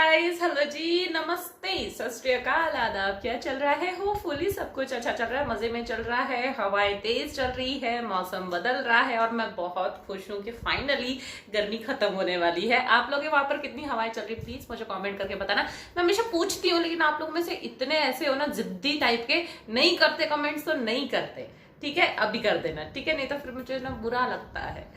Guys, hello जी, नमस्ते, सत श्री अकाल, आदाब। क्या चल रहा है? होपफुली सब कुछ अच्छा चल रहा है, मजे में चल रहा है, हवाएं तेज चल रही है, मौसम बदल रहा है और मैं बहुत खुश हूँ कि फाइनली गर्मी खत्म होने वाली है। आप लोग के वहां पर कितनी हवाएं चल रही है प्लीज मुझे कमेंट करके बताना। मैं हमेशा पूछती हूँ लेकिन आप लोग में से इतने ऐसे हो ना जिद्दी टाइप के, नहीं करते कमेंट्स तो नहीं करते। ठीक है, अभी कर देना, ठीक है, नहीं तो फिर मुझे ना बुरा लगता है।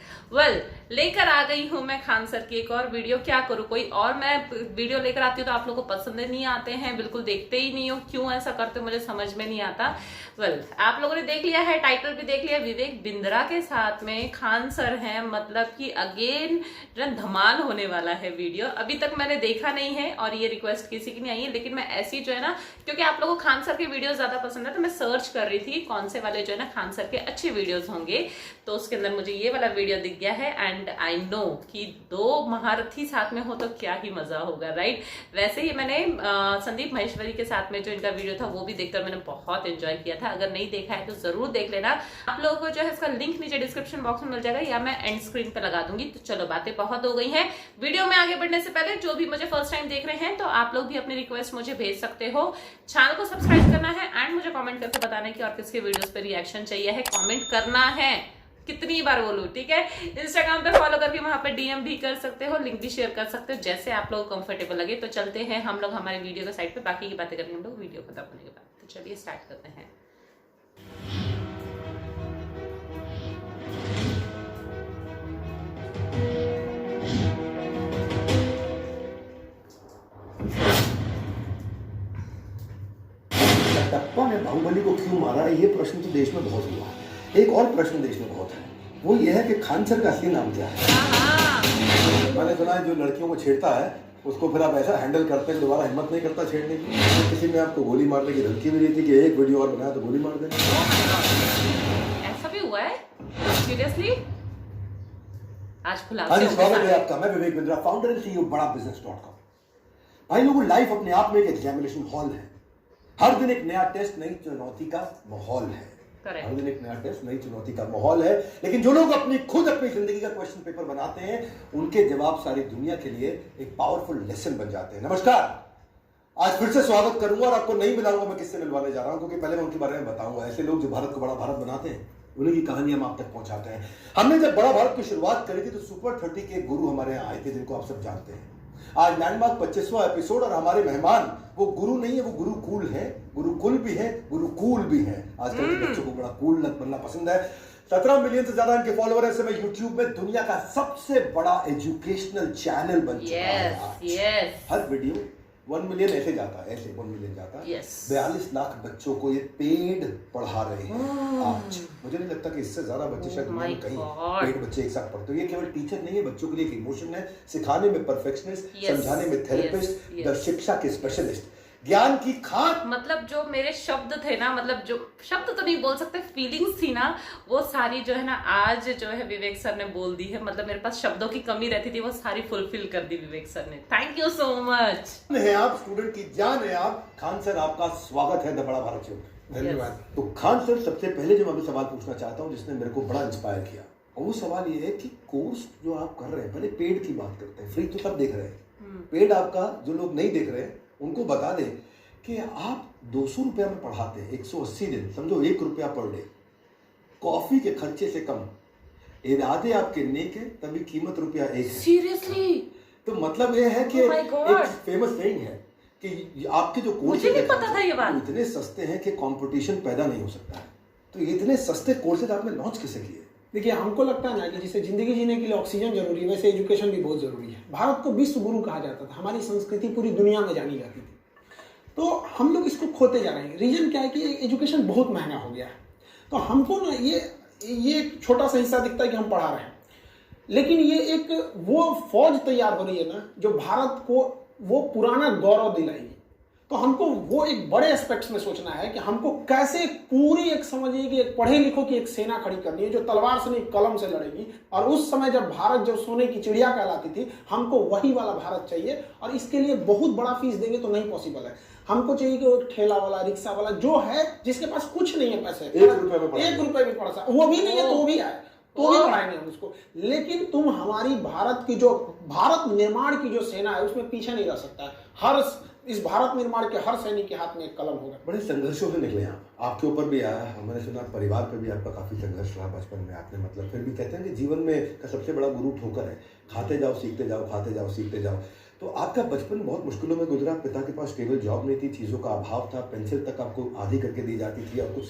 लेकर आ गई हूं मैं खान सर की एक और वीडियो। क्या करूं, कोई और मैं वीडियो लेकर आती हूँ तो आप लोगों को पसंद नहीं आते हैं, बिल्कुल देखते ही नहीं हो, क्यों ऐसा करते मुझे समझ में नहीं आता। आप लोगों ने देख लिया है, टाइटल भी देख लिया, विवेक बिंद्रा के साथ में खान सर हैं, मतलब कि अगेन धमाल होने वाला है वीडियो। अभी तक मैंने देखा नहीं है और ये रिक्वेस्ट किसी की नहीं आई है, लेकिन मैं ऐसी जो है ना, क्योंकि आप लोगों को खान सर के वीडियो ज्यादा पसंद है तो मैं सर्च कर रही थी कौन से वाले जो है ना खान सर के अच्छे वीडियोस होंगे, तो उसके अंदर मुझे ये वाला वीडियो दिख गया है। एंड आई नो कि दो महारथी साथ में हो तो क्या ही मजा होगा, राइट। वैसे ही मैंने संदीप महेश्वरी के साथ में जो इनका वीडियो था वो भी देखकर मैंने बहुत एंजॉय किया था। अगर नहीं देखा है तो जरूर देख लेना। आप लोगों को जो है इसका लिंक नीचे डिस्क्रिप्शन बॉक्स में मिल जाएगा या मैं एंड स्क्रीन पे लगा दूंगी। तो चलो, बातें बहुत हो गई हैं। वीडियो में आगे बढ़ने से पहले जो भी मुझे फर्स्ट टाइम देख रहे हैं तो आप लोग भी अपनी रिक्वेस्ट मुझे भेज सकते हो। चैनल को सब्सक्राइब करना है एंड मुझे कमेंट करके बताना है कि और किसके वीडियोस पे रिएक्शन चाहिए है, कमेंट करना है। कितनी बार बोलूं, ठीक है। इंस्टाग्राम पे फॉलो करके वहां पे डीएम भी कर सकते हो, लिंक भी शेयर कर सकते हो, जैसे आप लोग कंफर्टेबल लगे। तो चलते हैं हम लोग हमारे वीडियो के साइड पे, बाकी की बातें करेंगे हम लोग वीडियो खत्म होने के बाद। तो चलिए स्टार्ट करते हैं। कटप्पा ने बाहुबली को क्यों मारा, ये प्रश्न तो देश में बहुत हुआ है। एक और प्रश्न देश में बहुत है, वो ये है कि खान सर का असली नाम क्या है। मैंने सुना है जो लड़कियों को छेड़ता है उसको फिर आप ऐसा हैंडल करते हैं दोबारा हिम्मत नहीं करता छेड़ने की। तो किसी ने आपको गोली मारने की धमकी भी दी थी कि एक वीडियो और बनाया तो गोली मार देना। ऐसा भी हुआ है? सीरियसली? आज खुलासा। हाँ जी, स्वागत है आपका। मैं Vivek Bindra, founder and CEO badabusiness.com। भाई लोगों, लाइफ अपने आप में एक एग्जामिनेशन हॉल है। हर दिन एक नया टेस्ट, नई चुनौती का माहौल है। हर दिन एक नया टेस्ट, नई चुनौती का माहौल है। लेकिन जो लोग अपनी जिंदगी का क्वेश्चन पेपर बनाते हैं, उनके जवाब सारी दुनिया के लिए एक पावरफुल लेसन बन जाते हैं। नमस्कार, आज फिर से स्वागत करूंगा और आपको नहीं मिलाऊंगा मैं किससे मिलवाने जा रहा हूं, क्योंकि पहले मैं उनके बारे में बताऊंगा। ऐसे लोग जो भारत को बड़ा भारत बनाते हैं, उन्हीं की कहानी हम आप तक पहुंचाते हैं। हमने जब बड़ा भारत की शुरुआत करी थी तो सुपर 30 के गुरु हमारे यहाँ आए थे, जिनको आप सब जानते हैं। आज लैंडमार्क 25वां एपिसोड और हमारे मेहमान वो गुरु नहीं है, वो गुरुकुल है। गुरुकुल भी है, गुरुकुल भी है। आजकल के बच्चों को बड़ा कूल बनना पसंद है। 17 मिलियन से ज्यादा इनके फॉलोवर है। समय यूट्यूब में दुनिया का सबसे बड़ा एजुकेशनल चैनल बन चुका है। हर वीडियो 1 मिलियन ऐसे जाता है, ऐसे 1 मिलियन जाता है। 42 लाख बच्चों को ये पेड पढ़ा रहे हैं आज। मुझे नहीं लगता कि इससे ज्यादा बच्चे शायद दुनिया में कहीं पेड बच्चे एक साथ पढ़ते हो। ये केवल टीचर नहीं है, बच्चों के लिए एक इमोशन है। सिखाने में परफेक्शनिस्ट, समझाने में थेरेपिस्ट, द शिक्षा के स्पेशलिस्ट, ज्ञान की खान। मतलब जो मेरे शब्द थे ना, मतलब जो शब्द तो नहीं बोल सकते, फीलिंग्स थी ना, वो सारी जो है ना आज जो है विवेक सर ने बोल दी है। मतलब मेरे पास शब्दों की कमी रहती थी, वो सारी फुलफिल कर दी विवेक सर ने। Thank you so much. है आप स्टूडेंट की जान है आप। खान सर, आपका स्वागत है द बड़ा भारत शो। धन्यवाद। तो खान सर, सबसे पहले जो मैं अभी सवाल पूछना चाहता हूँ जिसने मेरे को बड़ा इंस्पायर किया, और वो सवाल ये है कि कोर्स जो आप कर रहे हैं, पहले पेड की बात करते हैं। फ्री तो सब देख रहे हैं, पेड आपका जो लोग नहीं देख रहे हैं उनको बता दें कि आप 200 रुपया में पढ़ाते हैं, 180 दिन, समझो 1 रुपया पर डे, कॉफी के खर्चे से कम। इरादे आपके नेक है, तभी कीमत रुपया 1 है। सीरियसली? तो मतलब यह है कि एक फेमस सेइंग है कि आपके जो कोर्सेज, मुझे नहीं पता था ये बात, इतने सस्ते हैं कि कंपटीशन पैदा नहीं हो सकता है। तो इतने सस्ते कोर्सेज आपने लॉन्च कैसे किए? देखिए, हमको लगता है ना कि जैसे जिंदगी जीने के लिए ऑक्सीजन जरूरी है, वैसे एजुकेशन भी बहुत जरूरी है। भारत को विश्व गुरु कहा जाता था, हमारी संस्कृति पूरी दुनिया में जानी जाती थी। तो हम लोग इसको खोते जा रहे हैं। रीजन क्या है कि एजुकेशन बहुत महंगा हो गया है। तो हमको ना ये एक छोटा सा हिस्सा दिखता है कि हम पढ़ा रहे हैं, लेकिन ये एक वो फौज तैयार हो रही है ना जो भारत को वो पुराना गौरव दिलाएगी। तो हमको वो एक बड़े एस्पेक्ट्स में सोचना है कि हमको कैसे पूरी एक समझिए कि एक पढ़े लिखों की एक सेना खड़ी करनी है जो तलवार से नहीं कलम से लड़ेगी। और उस समय जब भारत जो सोने की चिड़िया कहलाती थी, हमको वही वाला भारत चाहिए। और इसके लिए बहुत बड़ा फीस देंगे तो नहीं पॉसिबल है। हमको चाहिए कि वो ठेला वाला, रिक्शा वाला जो है, जिसके पास कुछ नहीं है पैसे, 1 रुपए भी पढ़ा सकता, वो भी नहीं है तो वो भी आए, तो भी पढ़ाएंगे हम उसको। लेकिन तुम हमारी भारत की जो भारत निर्माण की जो सेना है उसमें पीछे नहीं रह सकता है। हर इस भारत निर्माण के हर सैनिक के हाथ में एक कलम होगा। बड़े संघर्षों से निकले आप, आपके ऊपर भी आया, मैंने सुना परिवार पे भी आपका काफी संघर्ष रहा बचपन में, आपने मतलब फिर भी कहते हैं कि जीवन में का सबसे बड़ा गुरु ठोकर है, खाते जाओ सीखते जाओ, खाते जाओ सीखते जाओ। तो आपका बचपन बहुत मुश्किलों में गुजरा, पिता के पास स्टेबल जॉब नहीं थी, चीज़ों का अभाव था, पेंसिल तक आपको आधी करके दी जाती थी और कुछ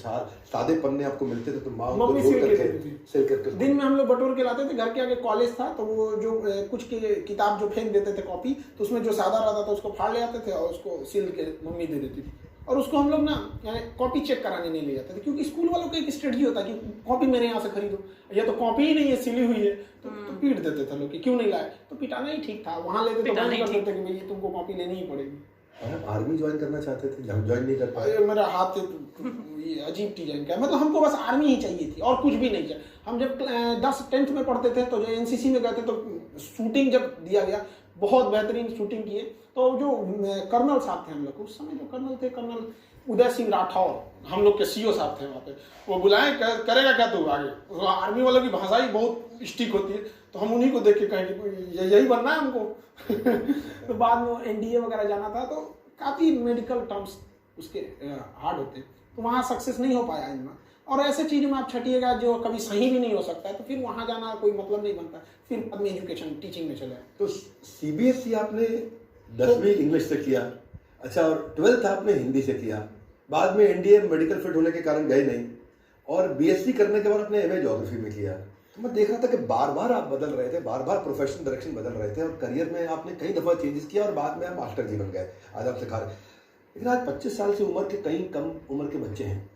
सादे पन्ने आपको मिलते थे तो माँ उनको जोड़ करके सिल करके दिन में हम लोग बटोर के लाते थे। घर के आगे कॉलेज था तो वो जो कुछ किताब जो फेंक देते थे कॉपी, तो उसमें जो सादा रहता था उसको फाड़ ले आते थे और उसको सिल के मम्मी दे देती थी। और उसको हम लोग ना कॉपी चेक कराने नहीं ले जाते थे, क्योंकि स्कूल वालों का एक स्ट्रेटजी होता है कि कॉपी मेरे यहाँ से खरीदो, ये तो कॉपी ही नहीं है सिली हुई है, तो पीट देते थे लोग कि क्यों नहीं लाए, तो पिटाना ही ठीक था। वहाँ लेते तो बंद कर देते कि भाई तुमको कॉपी लेनी ही पड़ेगी। आर्मी ज्वाइन करना चाहते थे, ज्वाइन नहीं कर पाए? मेरा हाथ अजीब डिजाइन का, मतलब हमको बस आर्मी ही चाहिए थी और कुछ भी नहीं चाहिए। हम जब 10th में पढ़ते थे तो जो एनसीसी में गए थे तो शूटिंग जब दिया गया, बहुत बेहतरीन शूटिंग किए। तो जो कर्नल साहब थे हम लोग उस समय, जो कर्नल थे, कर्नल उदय सिंह राठौर, हम लोग के सीओ साहब थे वहाँ पे, वो बुलाए करेगा क्या तू आगे। आर्मी वालों की भाषा ही बहुत स्टिक होती है, तो हम उन्हीं को देख के कहें कि यही बनना है हमको। तो बाद में एनडीए वगैरह जाना था तो काफ़ी मेडिकल टर्म्स उसके हार्ड होते, तो वहाँ सक्सेस नहीं हो पाया इनमें। और ऐसे चीज़ में आप छटिएगा जो कभी सही भी नहीं हो सकता है, तो फिर वहाँ जाना कोई मतलब नहीं बनता। फिर बाद में एजुकेशन टीचिंग में चले। तो सीबीएसई आपने 10वीं इंग्लिश से किया, अच्छा, और 12th आपने हिंदी से किया, बाद में एनडीए मेडिकल फिट होने के कारण गए नहीं, और बीएससी करने के बाद अपने एमए ज्योग्राफी में किया। तो मैं देख रहा था कि बार बार आप बदल रहे थे, बार बार प्रोफेशनल डायरेक्शन बदल रहे थे, और करियर में आपने कई दफ़ा चेंजेस किया और बाद में आप मास्टर जी बन गए, आज आप सिखा रहे। लेकिन आज 25 साल से उम्र के कई कम उम्र के बच्चे हैं,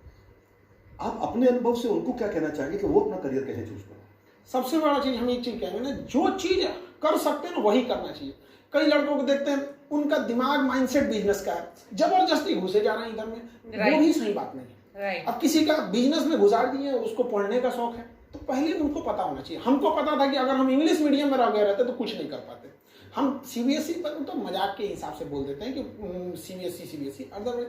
आप अपने अनुभव से उनको क्या कहना चाहेंगे कि वो अपना करियर कैसे चूज करें? सबसे बड़ा चीज हम एक चीज कहेंगे ना, जो चीज कर सकते हैं ना वही करना चाहिए। कई लड़कों को देखते हैं उनका दिमाग माइंडसेट बिजनेस का है, जबरदस्ती घुसे जा रहे हैं इधर में, वो भी सही बात नहीं है। अब किसी का बिजनेस में गुजार दिए, उसको पढ़ने का शौक है, तो पहले उनको पता होना चाहिए। हमको पता था कि अगर हम इंग्लिश मीडियम में रह गए रहते तो कुछ नहीं कर पाते। हम सीबीएसई पर तो मजाक के हिसाब से बोल देते हैं कि सीबीएसई, अदरवाइज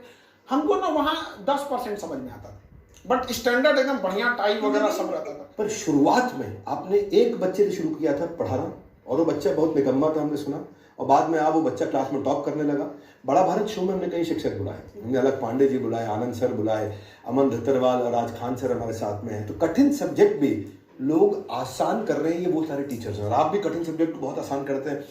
हमको ना वहाँ 10% समझ में आता था, बट स्टैंडर्ड एकदम बढ़िया टाई वगैरह सब रहता था। पर शुरुआत में आपने एक बच्चे से शुरू किया था पढ़ाना, और वो बच्चा बहुत निकम्मा था हमने सुना, और बाद में वो बच्चा क्लास में टॉप करने लगा। बड़ा भारत शो में हमने कई शिक्षक बुलाए, हमने अलग पांडे जी बुलाए, आनंद सर बुलाए, अमन धतरवाल और राज खान सर हमारे साथ में हैं। तो कठिन सब्जेक्ट भी लोग आसान कर रहे हैं, ये वो सारे टीचर्स हैं, और आप भी कठिन सब्जेक्ट को बहुत आसान करते हैं।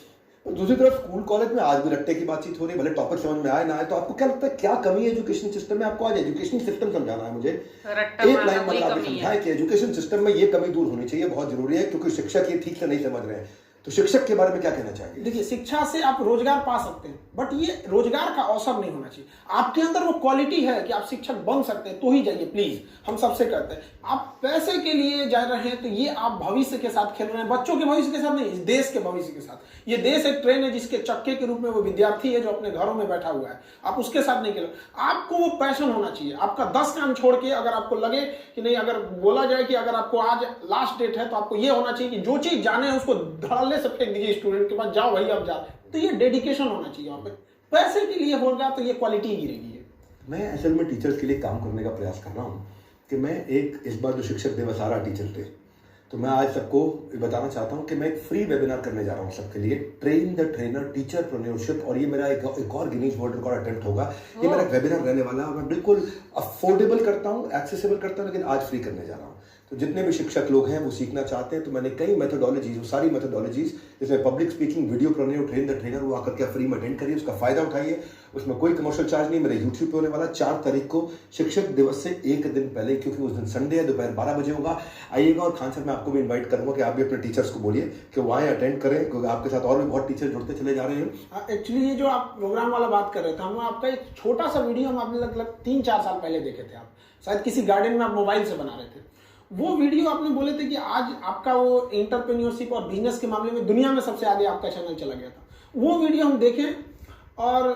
और दूसरी तरफ स्कूल कॉलेज में आज भी रट्टे की बातचीत हो रही है, भले टॉपिक समझ में आए ना आए। तो आपको क्या लगता है क्या कमी है एजुकेशन सिस्टम में? आपको आज एजुकेशन सिस्टम समझाना है मुझे, एक लाइन में आप समझाएं कि एजुकेशन सिस्टम में ये कमी दूर होनी चाहिए, बहुत जरूरी है, क्योंकि शिक्षक ये ठीक से नहीं समझ रहे हैं। तो शिक्षक के बारे में क्या कहना चाहेंगे? देखिए, शिक्षा से आप रोजगार पा सकते हैं, बट ये रोजगार का अवसर नहीं होना चाहिए। आपके अंदर वो क्वालिटी है कि आप शिक्षक बन सकते हैं तो ही जाइए, प्लीज, हम सबसे कहते हैं। आप पैसे के लिए जा रहे हैं तो ये आप भविष्य के साथ खेल रहे हैं, बच्चों के भविष्य के साथ नहीं, इस देश के भविष्य के साथ। ये देश एक ट्रेन है जिसके चक्के के रूप में वो विद्यार्थी है जो अपने घरों में बैठा हुआ है, आप उसके साथ नहीं खेलो। आपको वो पैशन होना चाहिए। आपका 10 काम छोड़ के अगर आपको लगे कि नहीं, अगर बोला जाए कि अगर आपको आज लास्ट डेट है तो आपको ये होना चाहिए कि जो चीज जाने है उसको धड़ल्ले से फेंक दीजिए स्टूडेंट के पास, जाओ भाई अब जा। तो ये डेडिकेशन होना चाहिए वहाँ पे। पैसे के लिए होगा तो ये क्वालिटी गिरेगी। मैं असल में टीचर्स के लिए काम करने का प्रयास कर रहा हूँ कि मैं इस बार जो शिक्षक दिवस आ रहा टीचर डे, तो मैं आज सबको बताना चाहता हूँ कि मैं एक फ्री वेबिनार करने जा रहा हूँ सबके लिए, ट्रेन द ट्रेनर टीचरप्रेन्योरशिप। और ये मेरा एक और गिनीज वर्ल्ड रिकॉर्ड अटेम्प्ट होगा। ये मेरा वेबिनार रहने वाला है, मैं बिल्कुल अफोर्डेबल करता हूँ, एक्सेसिबल करता हूँ, लेकिन आज फ्री करने जा रहा हूँ। तो जितने भी शिक्षक लोग हैं वो सीखना चाहते हैं, तो मैंने कई मेथोडोलॉजीज, वो सारी मेथोडोलॉजीज जिसमें पब्लिक स्पीकिंग, वीडियो प्रोन्यो, ट्रेन द ट्रेनर, वो आकर के फ्री में अटेंड करिए, उसका फायदा उठाइए। उसमें कोई कमर्शियल चार्ज नहीं, मेरे यूट्यूब पे होने वाला 4 तारीख को शिक्षक दिवस से एक दिन पहले, क्योंकि उस दिन संडे है, दोपहर 12 बजे होगा, आइएगा। और खान सर मैं आपको भी इन्वाइट करूंगा कि आप भी अपने टीचर्स को बोलिए कि वो आए, अटेंड करें, क्योंकि आपके साथ और भी बहुत टीचर जुड़ते चले जा रहे हैं। एक्चुअली ये जो आप प्रोग्राम वाला बात कर रहे थे, हम आपका एक छोटा सा वीडियो हम आपने लगभग 3-4 साल पहले देखे थे। आप शायद किसी गार्डन में आप मोबाइल से बना रहे थे। वो वीडियो आपने बोले थे कि आज आपका वो एंटरप्रेन्योरशिप और बिजनेस के मामले में दुनिया में सबसे आगे आपका चैनल चला गया था। वो वीडियो हम देखें और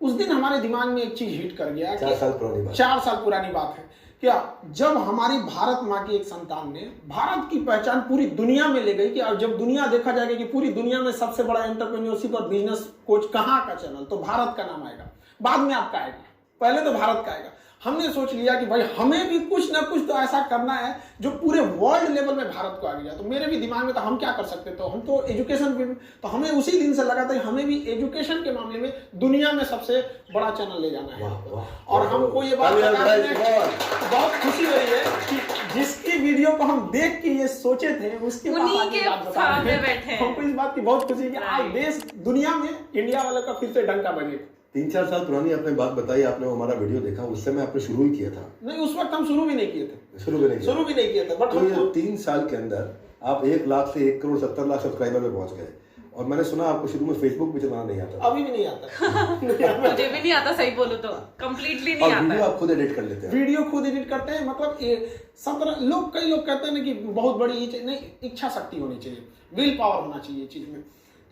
उस दिन हमारे दिमाग में एक चीज हिट कर गया। 4 साल पुरानी बात है क्या, जब हमारी भारत माँ की एक संतान ने भारत की पहचान पूरी दुनिया में ले गई कि अब जब दुनिया देखा जाएगा कि पूरी दुनिया में सबसे बड़ा एंटरप्रेन्योरशिप और बिजनेस कोच कहाँ का चैनल, तो भारत का नाम आएगा, बाद में आपका आएगा, पहले तो भारत का आएगा। हमने सोच लिया कि भाई हमें भी कुछ ना कुछ तो ऐसा करना है जो पूरे वर्ल्ड लेवल में भारत को आगे जाए। तो मेरे भी दिमाग में था हम क्या कर सकते, तो हम तो एजुकेशन पे, तो हमें उसी दिन से लगा था हमें भी एजुकेशन के मामले में दुनिया में सबसे बड़ा चैनल ले जाना है। और हमको ये बात बहुत खुशी हो रही है कि जिसकी वीडियो को हम देख के ये सोचे थे उसके हमको इस बात की बहुत खुशी है कि आज देश दुनिया में इंडिया वालों का फिर से डंका बजेगा। 3-4 साल पुरानी आपने बात बताई, आपने हमारा वीडियो देखा, उस समय आपने शुरू किया था? नहीं, उस वक्त हम शुरू भी नहीं किए थे। शुरू भी नहीं किए थे। बट तो ये 3 साल के अंदर आप 1 लाख से 1 करोड़ 70 लाख सब्सक्राइबर पे पहुंच गए। और मैंने सुना आपको शुरू में फेसबुक भी चलाना नहीं आता। अभी भी नहीं आता। मुझे भी नहीं आता, सही बोलूं तो कंप्लीटली नहीं आता। वीडियो आप खुद एडिट कर लेते हैं? वीडियो खुद एडिट करते हैं। मतलब कई लोग कहते हैं ना कि बहुत बड़ी नहीं, इच्छा शक्ति होनी चाहिए, विल पावर होना चाहिए चीज में।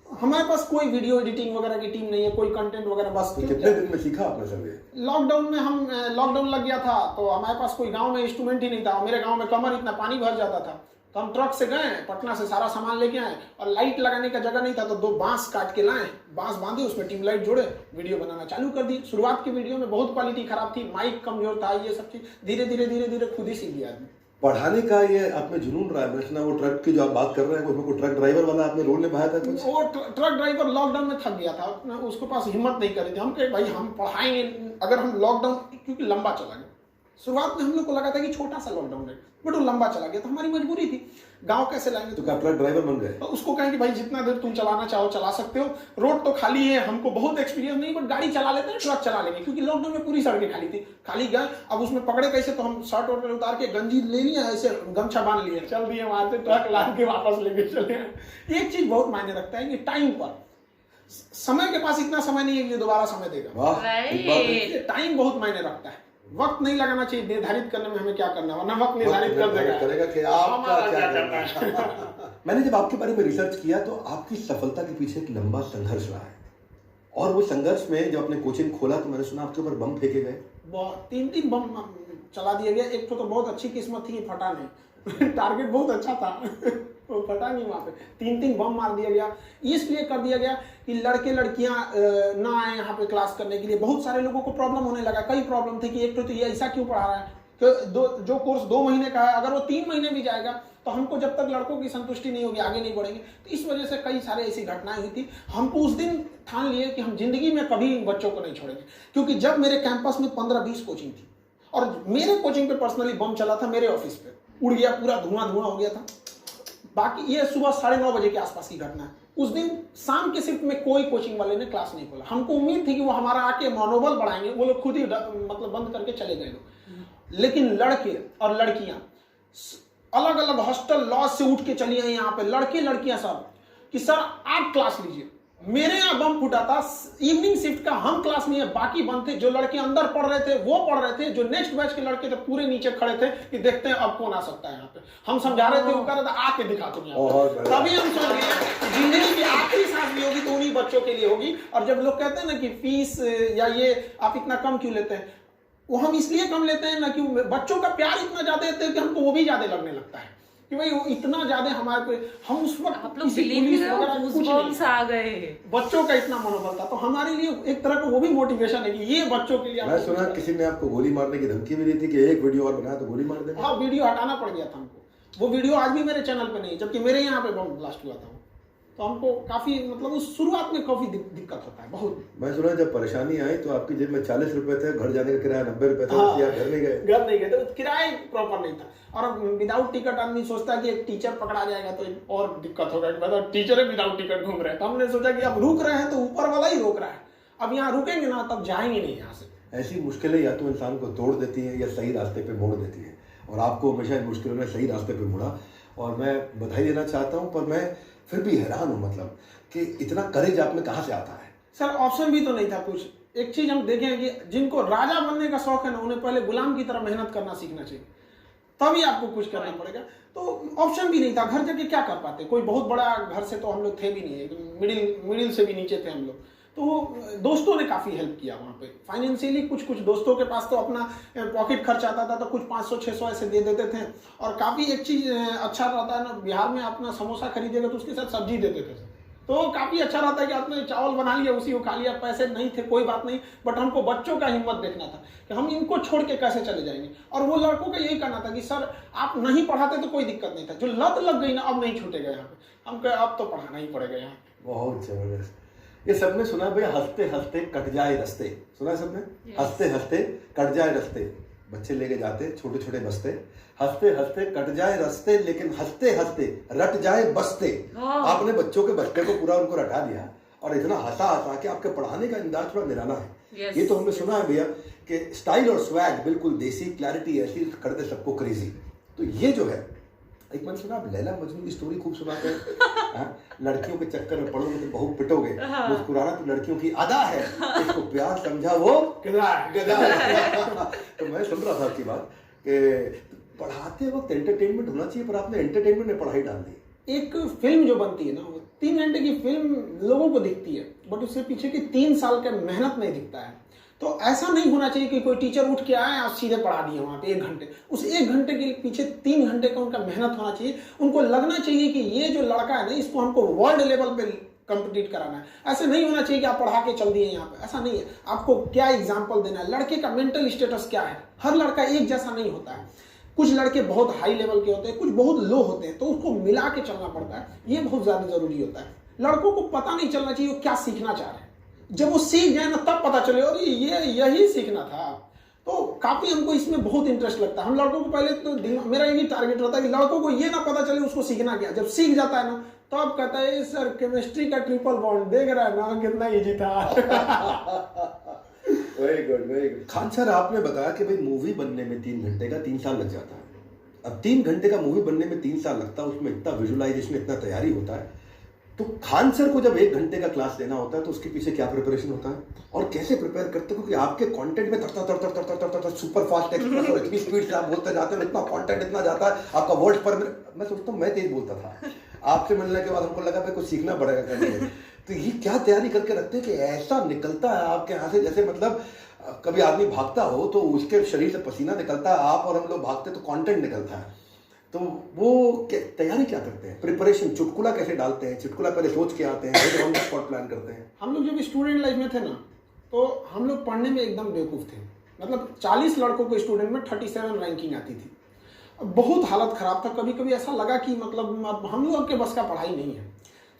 हमारे पास कोई वीडियो एडिटिंग वगैरह की टीम नहीं है, कोई कंटेंट वगैरह। बस तो कितने दिन में सीखा आपने सब ये? लॉकडाउन में हम लॉकडाउन लग गया था तो हमारे पास कोई गांव में इंस्ट्रूमेंट ही नहीं था। मेरे गांव में कमर इतना पानी भर जाता था तो हम ट्रक से गए, पटना से सारा सामान लेके आए और लाइट लगाने का जगह नहीं था तो 2 बांस काट के लाए, बांस बांधे, उसमें ट्यूबलाइट जोड़े, वीडियो बनाना चालू कर दी। शुरुआत की वीडियो में बहुत क्वालिटी खराब थी, माइक कमजोर था, ये सब चीज धीरे धीरे खुद ही सीख गया आदमी। पढ़ाने का ये आप में जुनून रहा है। मैं सुना वो ट्रक की जो आप बात कर रहे हैं उसमें कोई ट्रक ड्राइवर वाला आपने रोल निभाया था कुछ? वो ट्रक ड्राइवर लॉकडाउन में थक गया था, उसके पास हिम्मत नहीं कर रही थी। हम कहे भाई हम पढ़ाएंगे अगर हम लॉकडाउन, क्योंकि लंबा चला गया। शुरुआत में हम लोग को लगा था कि छोटा सा लॉकडाउन है, बट वो लंबा चला गया तो हमारी मजबूरी थी। गांव कैसे लाएंगे? तो क्या ट्रक ड्राइवर बन गए? तो उसको कहें कि भाई जितना देर तुम चलाना चाहो चला सकते हो, रोड तो खाली है, हमको बहुत एक्सपीरियंस नहीं, बट गाड़ी चला लेते हैं, ट्रक चला लेंगे, क्योंकि लॉकडाउन में पूरी सड़कें खाली थी। खाली गए, अब उसमें पकड़े कैसे? तो हम शर्ट वर्ट उतार के गंजी ले लिया, ऐसे गमछा बांध लिया, चल दिए वहां से, ट्रक लाद के वापस लेके चले। एक चीज बहुत मायने रखता है कि टाइम पर, समय के पास इतना समय नहीं है कि दोबारा समय देगा। टाइम बहुत मायने रखता है। वक्त नहीं लगाना चाहिए निर्धारित करने में हमें क्या करना है, वरना वक्त निर्धारित करेगा कि आपका क्या करना है। मैंने जब आपके बारे में रिसर्च किया तो आपकी सफलता के पीछे एक लंबा संघर्ष रहा है, और वो संघर्ष में जब आपने कोचिंग खोला तो मैंने सुना आपके ऊपर बम फेंके गए। 3 बम चला दिया गया। एक तो बहुत अच्छी किस्मत थी, फटा नहीं। टारगेट बहुत अच्छा था, वो फटा नहीं। वहां पे 3 बम मार दिया गया। इसलिए कर दिया गया कि लड़के लड़कियां ना आए यहाँ पे क्लास करने के लिए। बहुत सारे लोगों को प्रॉब्लम होने लगा। कई प्रॉब्लम थी कि एक तो ये ऐसा क्यों पढ़ा रहा है, जो कोर्स 2 महीने का है अगर वो 3 महीने भी जाएगा तो हमको जब तक लड़कों की संतुष्टि नहीं होगी आगे नहीं बढ़ेंगे। तो इस वजह से कई सारे ऐसी घटनाएं हुई थी। हमको उस दिन ठान लिए कि हम जिंदगी में कभी इन बच्चों को नहीं छोड़ेंगे, क्योंकि जब मेरे कैंपस में 15-20 कोचिंग थी और मेरे कोचिंग पे पर्सनली बम चला था, मेरे ऑफिस पे उड़ गया, पूरा धुआं हो गया था। बाकी ये सुबह 9:30 बजे के आसपास की घटना है। उस दिन शाम के शिफ्ट में कोई कोचिंग वाले ने क्लास नहीं खोला। हमको उम्मीद थी कि वो हमारा आके मनोबल बढ़ाएंगे, वो लोग खुद ही मतलब बंद करके चले गए लोग। लेकिन लड़के और लड़कियां अलग अलग हॉस्टल लॉज से उठ के चली आई यहाँ पे, लड़के लड़कियां सब, कि सर आप क्लास लीजिए। मेरे यहाँ बम फूटा था। इवनिंग शिफ्ट का हम क्लास नहीं है, बाकी बंद थे। जो लड़के अंदर पढ़ रहे थे वो पढ़ रहे थे, जो नेक्स्ट बैच के लड़के थे पूरे नीचे खड़े थे कि देखते हैं अब कौन आ सकता है यहाँ पे। हम समझा रहे थे, वो कह रहा था आके दिखा तुम यहाँ पे। तभी हम सोच गए जिंदगी की आखिरी सांस भी होगी तो उन्हीं बच्चों के लिए होगी। और जब लोग कहते हैं ना कि फीस या ये आप इतना कम क्यों लेते हैं, वो हम इसलिए कम लेते हैं ना कि बच्चों का प्यार इतना ज्यादा देते हैं कि हमको वो भी ज्यादा लगने लगता है कि भाई वो इतना ज्यादा हमारे पे, हम उस वक्त आप लोग बिलीव आ गए, बच्चों का इतना मनोबल था। तो हमारे लिए एक तरह का वो भी मोटिवेशन है कि ये बच्चों के लिए। मैं सुना किसी ने आपको गोली मारने की धमकी भी दी थी कि एक वीडियो और बनाया तो गोली मार देंगे। हाँ, वीडियो हटाना पड़ गया था हमको। वो वीडियो आज भी मेरे चैनल पे नहीं, जबकि मेरे यहाँ पे बम ब्लास्ट हुआ था। तो हमको काफी मतलब उस शुरुआत में काफी दिक्कत होता है बहुत। मैं सुना जब परेशानी आई तो आपकी जेब में 40 रुपए थे, घर जाने का किराया 90 रुपए था। हाँ, घर नहीं गए तो किराया प्रॉपर नहीं था। और विदाउट टिकट आदमी सोचता है कि एक टीचर पकड़ा जाएगा तो और दिक्कत होगा, मतलब टीचर है विदाउट टिकट घूम रहे हैं। तो हमने सोचा कि अब रुक रहे हैं तो ऊपर वाला ही रोक रहा है, अब यहाँ रुकेंगे ना तब जाएंगे नहीं यहाँ से। ऐसी मुश्किलें या तो इंसान को तोड़ देती हैं या सही रास्ते पे मोड़ देती हैं, और आपको हमेशा इन मुश्किलों ने सही रास्ते पे मोड़ा, और मैं बधाई देना चाहता हूँ। पर मैं फिर भी हैरान हूँ, मतलब कि इतना करेज आप में कहाँ से आता है? सर ऑप्शन भी तो नहीं था कुछ। एक चीज हम देखें कि जिनको राजा बनने का शौक है ना, उन्हें पहले गुलाम की तरह मेहनत करना सीखना चाहिए, तभी आपको कुछ करना पड़ेगा। तो ऑप्शन भी नहीं था, घर जाके क्या कर पाते। कोई बहुत बड़ा घर से तो हम लोग थे भी नहीं, मिडिल से भी नीचे थे हम लोग। तो दोस्तों ने काफ़ी हेल्प किया वहाँ पे फाइनेंशियली। कुछ दोस्तों के पास तो अपना पॉकेट खर्च आता था, तो कुछ 500-600 ऐसे दे देते थे। और काफ़ी एक चीज़ अच्छा रहता है ना, बिहार में अपना समोसा खरीदेगा तो उसके साथ सब्जी देते थे, तो तो काफी अच्छा रहता है कि आपने चावल बना लिया, उसी को खा लिया, पैसे नहीं थे कोई बात नहीं, बट हमको बच्चों का हिम्मत देखना था कि हम इनको छोड़ के कैसे चले जाएंगे। और वो लड़कों का यही कहना था कि सर आप नहीं पढ़ाते तो कोई दिक्कत नहीं था, जो लत लग गई ना अब नहीं छूटेगा यहाँ पे, हम कहे अब तो पढ़ाना ही पड़ेगा यहाँ। बहुत जबरदस्त। ये सबने सुना भैया, हंसते हंसते कट जाए रास्ते, सुना है सबने? हंसते हंसते कट जाए रास्ते, बच्चे लेके जाते छोटे छोटे बस्ते, हंसते हंसते कट जाए रास्ते लेकिन हंसते हंसते रट जाए बस्ते। आपने बच्चों के बस्ते को पूरा उनको रटा दिया और इतना हंसा हंसा कि आपके पढ़ाने का अंदाज थोड़ा निराला है। ये तो हमने सुना है भैया कि स्टाइल और स्वैग बिल्कुल देसी, क्लैरिटी ऐसी कर दे सबको क्रेजी। तो ये जो है, एक मैंने सुना आप लैला मजनू की स्टोरी खूब सुनाते हैं, लड़कियों के चक्कर में पड़ोगे तो बहुत पिटोगे, मुस्कुराना तो लड़कियों की अदा है, इसको प्यार समझा वो गधा है। तो मैं सुन रहा था आपकी बात कि पढ़ाते वक्त एंटरटेनमेंट होना चाहिए, पर आपने एंटरटेनमेंट में पढ़ाई डाल दी। एक फिल्म जो बनती है ना, वो 3 घंटे की फिल्म लोगों को दिखती है, बट उसके पीछे की 3 साल का मेहनत नहीं दिखता है। तो ऐसा नहीं होना चाहिए कि कोई टीचर उठ के आए और सीधे पढ़ा दिए वहाँ पे 1 घंटे, उस 1 घंटे के पीछे 3 घंटे का उनका मेहनत होना चाहिए। उनको लगना चाहिए कि ये जो लड़का है ना, इसको हमको वर्ल्ड लेवल पे कंपीट कराना है। ऐसे नहीं होना चाहिए कि आप पढ़ा के चल दिए यहाँ पे, ऐसा नहीं है। आपको क्या एग्जाम्पल देना है, लड़के का मेंटल स्टेटस क्या है, हर लड़का एक जैसा नहीं होता है। कुछ लड़के बहुत हाई लेवल के होते हैं, कुछ बहुत लो होते हैं, तो उसको मिला के चलना पड़ता है, ये बहुत ज्यादा जरूरी होता है। लड़कों को पता नहीं चलना चाहिए वो क्या सीखना चाह रहे हैं, जब वो सीख जाए ना तब पता चले और ये यही सीखना था। तो काफी हमको इसमें बहुत इंटरेस्ट लगता है। हम लड़कों को पहले तो मेरा यही टारगेट रहता है कि लड़कों को ये ना पता चले उसको सीखना क्या, जब सीख जाता है ना तो अब कहता है सर केमिस्ट्री का ट्रिपल बॉन्ड देख रहा है ना कितना इजी था। Very good, very good. Khan sir, आपने बताया कि भाई मूवी बनने में 3 घंटे का 3 साल लग जाता है। अब 3 घंटे का मूवी बनने में 3 साल लगता है, उसमें इतना विजुअलाइजेशन, इतना तैयारी होता है, तो खान सर को जब 1 घंटे का क्लास लेना होता है तो उसके पीछे क्या प्रिपरेशन होता है और कैसे प्रिपेयर करते हो? क्योंकि आपके कंटेंट में तर सुपर फास्ट एक्सप्रेस और इतनी स्पीड से आप बोलते जाते हैं, इतना कंटेंट इतना जाता है आपका वर्ड पर मिनट। मैं सोचता हूँ मैं तेज बोलता था, आपसे मिलने के बाद हमको लगा भाई कुछ सीखना पड़ेगा करने। तो ये क्या तैयारी करके रखते हैं कि ऐसा निकलता है आपके यहाँ से, जैसे मतलब कभी आदमी भागता हो तो उसके शरीर से पसीना निकलता है, आप और हम लोग भागते तो कंटेंट निकलता है। तो वो तैयारी क्या करते हैं, प्रिपरेशन, चुटकुला कैसे डालते हैं? चुटकुला पहले सोच के आते हैं, ऑन द स्पॉट प्लान करते हैं? हम लोग जब स्टूडेंट लाइफ में थे ना, तो हम लोग पढ़ने में एकदम बेवकूफ़ थे। मतलब 40 लड़कों को स्टूडेंट में 37 रैंकिंग आती थी। बहुत हालत ख़राब था, कभी कभी ऐसा लगा कि मतलब अब हम लोग के बस का पढ़ाई नहीं है।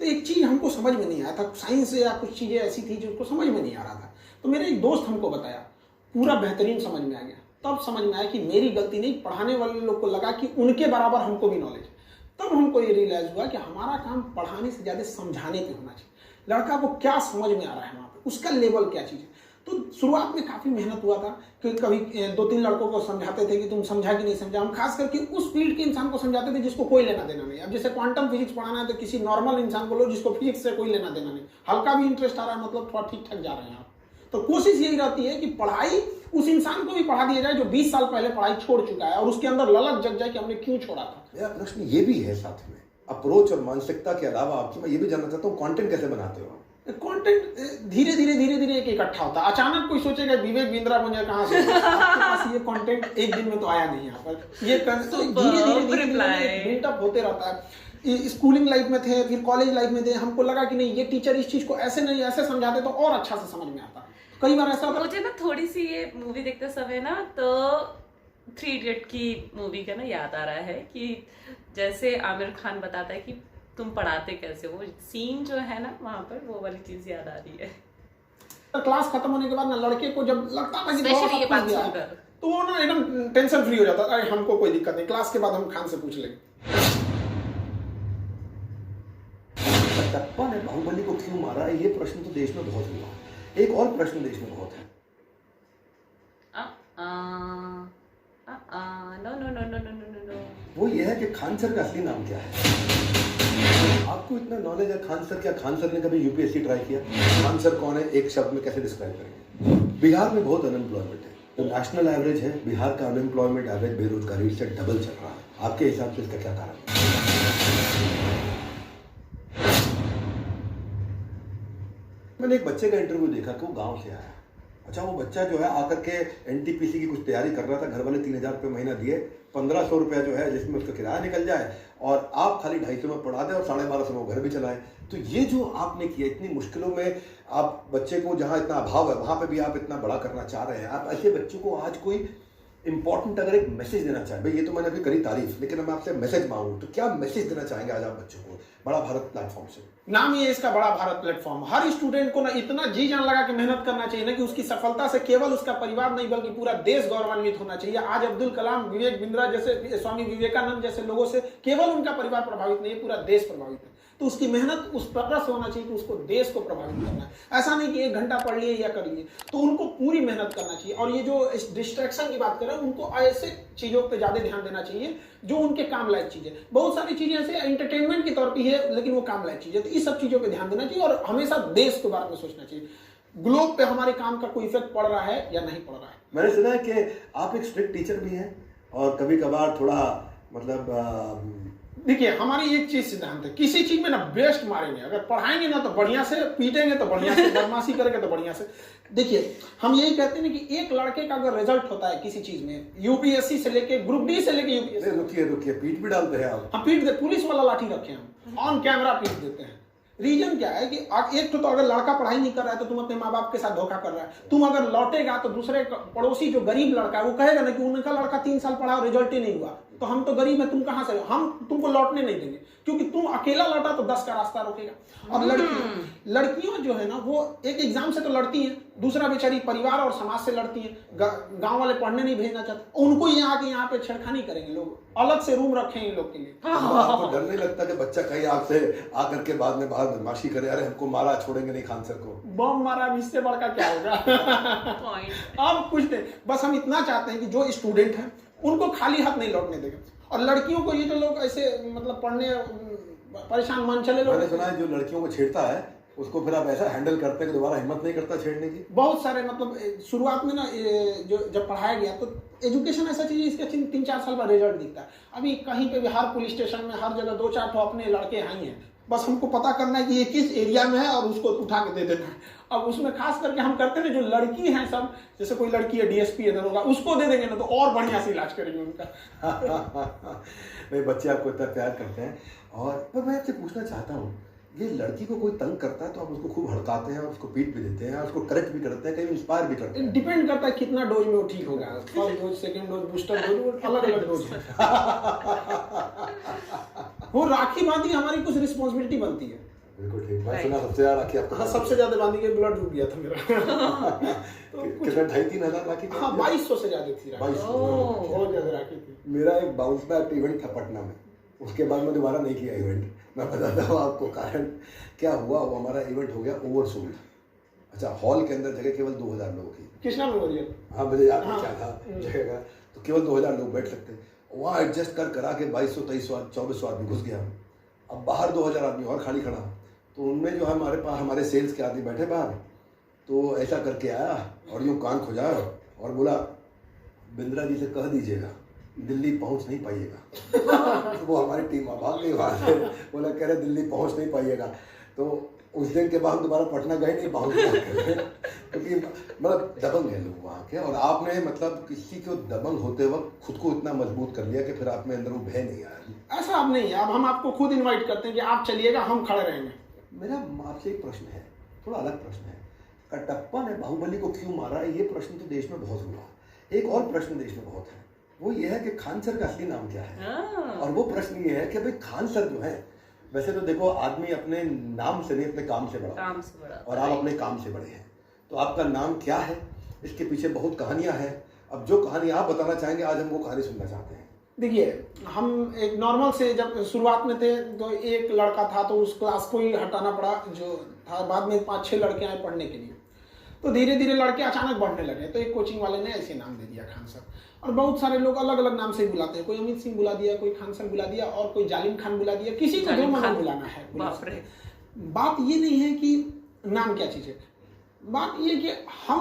तो एक चीज़ हमको समझ में नहीं आया था, साइंस या कुछ चीज़ें ऐसी थी जो उसको समझ में नहीं आ रहा था। तो मेरे एक दोस्त हमको बताया, पूरा बेहतरीन समझ में आ गया। तब समझ में आया कि मेरी गलती नहीं, पढ़ाने वाले लोग को लगा कि उनके बराबर हमको भी नॉलेज है। तब हमको ये रियलाइज हुआ कि हमारा काम पढ़ाने से ज़्यादा समझाने पे होना चाहिए। लड़का को क्या समझ में आ रहा है वहाँ पे, उसका लेवल क्या चीज़ है। तो शुरुआत में काफ़ी मेहनत हुआ था कि कभी 2-3 लड़कों को समझाते थे कि तुम समझा कि नहीं समझा। हम खास करके उस फील्ड के इंसान को समझाते थे जिसको कोई लेना देना नहीं। अब जैसे क्वांटम फिजिक्स पढ़ाना है तो किसी नॉर्मल इंसान को लो जिसको फिजिक्स से कोई लेना देना नहीं, हल्का भी इंटरेस्ट आ रहा है, मतलब थोड़ा ठीक ठाक जा रहे हैं आप। तो कोशिश यही रहती है कि पढ़ाई उस इंसान को भी पढ़ा दिया जाए जो 20 साल पहले पढ़ाई छोड़ चुका है और उसके अंदर ललक जग जाए कि हमने क्यों छोड़ा था। मेरा प्रश्न ये भी है साथ में, अप्रोच और मानसिकता के अलावा आपसे मैं ये भी जानना चाहता हूँ, कंटेंट कैसे बनाते हो? कंटेंट धीरे धीरे एक इकट्ठा होता है। अचानक कोई सोचेगा विवेक बिंद्रा बन जाए, कहाँ से आपके पास ये कंटेंट एक दिन में तो आया नहीं यहाँ पर। ये धीरे बिल्डअप होते रहता है। स्कूलिंग लाइफ में थे, फिर कॉलेज लाइफ में थे, हमको लगा कि नहीं ये टीचर इस चीज को ऐसे नहीं ऐसे समझाते तो और अच्छा से समझ में आता। कई बार ऐसा मुझे ना थोड़ी सी ये मूवी देखते समय ना तो 3 इडियट की मूवी का ना याद आ रहा है कि जैसे आमिर खान बताता है कि तुम पढ़ाते कैसे हो, सीन जो है ना वहां पर वो वाली चीज याद आ रही है। क्लास खत्म होने के बाद ना लड़के को जब लगता था कि ये बात सुनकर तो वो ना एकदम टेंशन फ्री हो जाता था, हमको कोई दिक्कत नहीं, क्लास के बाद हम खान से पूछ लेंगे। कटप्पा ने बाहुबली को क्यों मारा, ये प्रश्न तो देश में बहुत हुआ। एक और प्रश्न देश में बहुत है, नो। वो ये है कि खान सर का असली नाम क्या है? आपको इतना नॉलेज है खान सर क्या, खान सर ने कभी यूपीएससी ट्राई किया? खान सर कौन है, एक शब्द में कैसे डिस्क्राइब करेंगे? बिहार में बहुत अनएम्प्लॉयमेंट है, तो नेशनल एवरेज है, बिहार का अनएम्प्लॉयमेंट एवरेज बेरोजगारी से डबल चल रहा है। आपके हिसाब से इसका क्या कारण है? मैंने एक बच्चे का इंटरव्यू देखा कि वो गांव से आया, अच्छा, वो बच्चा जो है आकर के एनटीपीसी की कुछ तैयारी कर रहा था, घर वाले 3,000 रुपये महीना दिए, 1,500 रुपया जो है जिसमें उसका किराया निकल जाए और आप खाली 250 में पढ़ा दें और 1250 में वो घर भी चलाएं। तो ये जो आपने किया, इतनी मुश्किलों में आप बच्चे को, जहाँ इतना अभाव है वहाँ पे भी आप इतना बड़ा करना चाह रहे हैं। आप ऐसे बच्चों को आज कोई इंपॉर्टेंट अगर एक मैसेज देना चाहें, भाई ये तो मैंने अभी करी तारीफ, लेकिन मैं आपसे मैसेज मांगूं तो क्या मैसेज देना चाहेंगे आज आप बच्चों को बड़ा भारत प्लेटफॉर्म से? नाम ये इसका बड़ा भारत प्लेटफॉर्म। हर स्टूडेंट को ना इतना जी जान लगा के मेहनत करना चाहिए ना कि उसकी सफलता से केवल उसका परिवार नहीं बल्कि पूरा देश गौरवान्वित होना चाहिए। आज अब्दुल कलाम, विवेक बिंद्रा जैसे, स्वामी विवेकानंद जैसे लोगों से केवल उनका परिवार प्रभावित नहीं है, पूरा देश प्रभावित है। तो उसकी मेहनत उस प्रकार से होना चाहिए कि उसको देश को प्रभावित करना है। ऐसा नहीं कि 1 घंटा पढ़ लिए या कर लिए, तो उनको पूरी मेहनत करना चाहिए। और ये जो डिस्ट्रैक्शन की बात कर रहे हैं, उनको ऐसे चीजों पे ज्यादा ध्यान देना चाहिए जो उनके काम लायक चीजें। बहुत सारी चीजें ऐसे एंटरटेनमेंट के तौर पे है, लेकिन वो काम लायक चीजें, तो इस सब चीजों पे ध्यान देना चाहिए और हमेशा देश के बारे में सोचना चाहिए। ग्लोब पे हमारे काम का कोई इफेक्ट पड़ रहा है या नहीं पड़ रहा है। मैंने सुना है कि आप एक स्ट्रिक्ट टीचर भी हैं और कभी कभार थोड़ा मतलब देखिए, हमारी एक चीज सिद्धांत है, किसी चीज में ना बेस्ट मारेंगे। अगर पढ़ाएंगे ना तो बढ़िया से, पीटेंगे तो बढ़िया से, बदमाशी करेंगे तो बढ़िया से। देखिए, हम यही कहते हैं कि एक लड़के का अगर रिजल्ट होता है किसी चीज में, यूपीएससी से लेके ग्रुप डी से लेके यूपीएससी। रुकिए, पीट भी डालते हैं आप? हम पीट दे, पुलिस वाला लाठी रखे हम, ऑन कैमरा पीट देते हैं। रीजन क्या है कि एक तो अगर लड़का पढ़ाई नहीं कर रहा है तो तुम अपने माँ बाप के साथ धोखा कर रहा है। तुम अगर लौटेगा तो दूसरे पड़ोसी जो गरीब लड़का है वो कहेगा ना कि उनका लड़का 3 साल पढ़ा और रिजल्ट ही नहीं हुआ, तो हम तो गरीब है, तुम कहां से, हम तुमको लौटने नहीं देंगे, क्योंकि तुम अकेला लौटा तो 10 का रास्ता रोकेगा। और लड़कियां जो है ना, वो एक एग्जाम से तो लड़ती हैं, दूसरा बेचारी परिवार और समाज से लड़ती हैं। गांव वाले पढ़ने नहीं भेजना चाहते, उनको यहाँ पे छेड़खानी करेंगे लोग, अलग से रूम रखेंगे इन लोग के लिए। आपको डर नहीं लगता कि बच्चा कहीं आपसे आकर के बाद में बाहर बदमाशी करे, अरे हमको मारा, छोड़ेंगे नहीं खान सर को? बम मारा, अब इससे बड़का क्या होगा? अब कुछ नहीं, बस हम इतना चाहते हैं कि जो स्टूडेंट हैं उनको खाली हाथ नहीं लौटने देंगे। और लड़कियों को, ये जो लोग ऐसे मतलब पढ़ने परेशान मन चले लोग, मैंने सुना है जो लड़कियों को छेड़ता है उसको फिर आप ऐसा हैंडल करते हैं कि दोबारा हिम्मत नहीं करता छेड़ने की। बहुत सारे मतलब शुरुआत में ना जो जब पढ़ाया गया तो एजुकेशन ऐसा चीज है, इसका 3-4 साल बाद रिजल्ट दिखता है। अभी कहीं पे भी हर पुलिस स्टेशन में हर जगह 2-4 अपने लड़के आई हैं, बस हमको पता करना है कि ये किस एरिया में है और उसको उठा के दे देना है। अब उसमें खास करके हम करते हैं जो लड़की हैं सब, जैसे कोई लड़की है डीएसपी है दरोगा, उसको दे देंगे ना तो और बढ़िया से इलाज करेंगे उनका। मेरे बच्चे आपको इतना प्यार करते हैं। और पर मैं आपसे पूछना चाहता हूँ, ये लड़की को कोई तंग करता है तो आप उसको खूब हड़काते हैं और उसको पीट भी देते हैं, उसको करेक्ट भी करते हैं, कहीं इंस्पायर भी करते हैं। डिपेंड करता है कितना डोज में वो ठीक होगा, first dose, second dose, booster dose, अलग अलग डोज है। वो राखी बांधी हमारी कुछ रिस्पॉन्सिबिलिटी बनती है। बिल्कुल ठीक। मैं सुना सबसे ज्यादा राखी आपको? हाँ, सबसे ज्यादा बांधी के ब्लड डूब गया था मेरा। तो कितना 2,500-3 हज़ार राखी? हाँ, 2200 से ज्यादा थी। 2200 बहुत ज्यादा राखी थी। मेरा एक बाउंस बैक इवेंट था पटना में, उसके बाद मैं दोबारा नहीं किया इवेंट। मैं बताता हूँ आपको कारण क्या हुआ। वो हमारा इवेंट हो गया ओवरसोल्ड। अच्छा, हॉल के अंदर जगह केवल 2,000 लोगों की। कृष्णा मेमोरियल। हाँ, मुझे याद नहीं क्या था जगह का, तो केवल 2,000 लोग बैठ सकते। वहाँ एडजस्ट करा के 2200-2300-2400 आदमी घुस गया। अब बाहर 2,000 आदमी और खाली खड़ा, तो उनमें जो हमारे पास हमारे सेल्स के आदमी बैठे बाहर, तो ऐसा करके आया और यूँ कान खुजाया और बोला, बिंद्रा जी से कह दीजिएगा दिल्ली पहुंच नहीं पाइएगा। तो वो हमारी टीम भाग गई वहाँ से, बोला कह रहे दिल्ली पहुंच नहीं पाइएगा। तो उस दिन के बाद दोबारा पटना गए नहीं, पहुँच क्योंकि मतलब दबंग है लोग वहाँ के। और आपने मतलब किसी को दबंग होते वक्त खुद को इतना मजबूत कर लिया कि फिर आप में अंदर वो भय नहीं आया। ऐसा अब नहीं है, अब हम आपको खुद इन्वाइट करते हैं कि आप चलिएगा, हम खड़े रहेंगे। मेरा आपसे एक प्रश्न है, थोड़ा अलग प्रश्न है। कटप्पा ने बाहुबली को क्यों मारा, ये प्रश्न तो देश में बहुत हुआ। एक और प्रश्न देश में बहुत है, वो ये है कि खान सर का असली नाम क्या है। और वो प्रश्न ये है कि भाई खान सर जो है, वैसे तो देखो आदमी अपने नाम से नहीं अपने काम से बड़ा, और आप अपने काम से बड़े हैं, तो आपका नाम क्या है, इसके पीछे बहुत कहानियां हैं। अब जो कहानी आप बताना चाहेंगे आज हम वो कहानी सुनना चाहते हैं। देखिए, हम एक नॉर्मल से जब शुरुआत में थे तो एक लड़का था, तो उस क्लास को ही हटाना पड़ा जो था। बाद में 5-6 लड़के आए पढ़ने के लिए, तो धीरे धीरे लड़के अचानक बढ़ने लगे। तो एक कोचिंग वाले ने ऐसे नाम दे दिया खान सर, और बहुत सारे लोग अलग अलग नाम से बुलाते हैं। कोई अमित सिंह बुला दिया, कोई खान सर बुला दिया, और कोई जालिम खान बुला दिया, किसी को जो मन बुलाना है। बात ये नहीं है कि नाम क्या चीज है, बात ये कि हम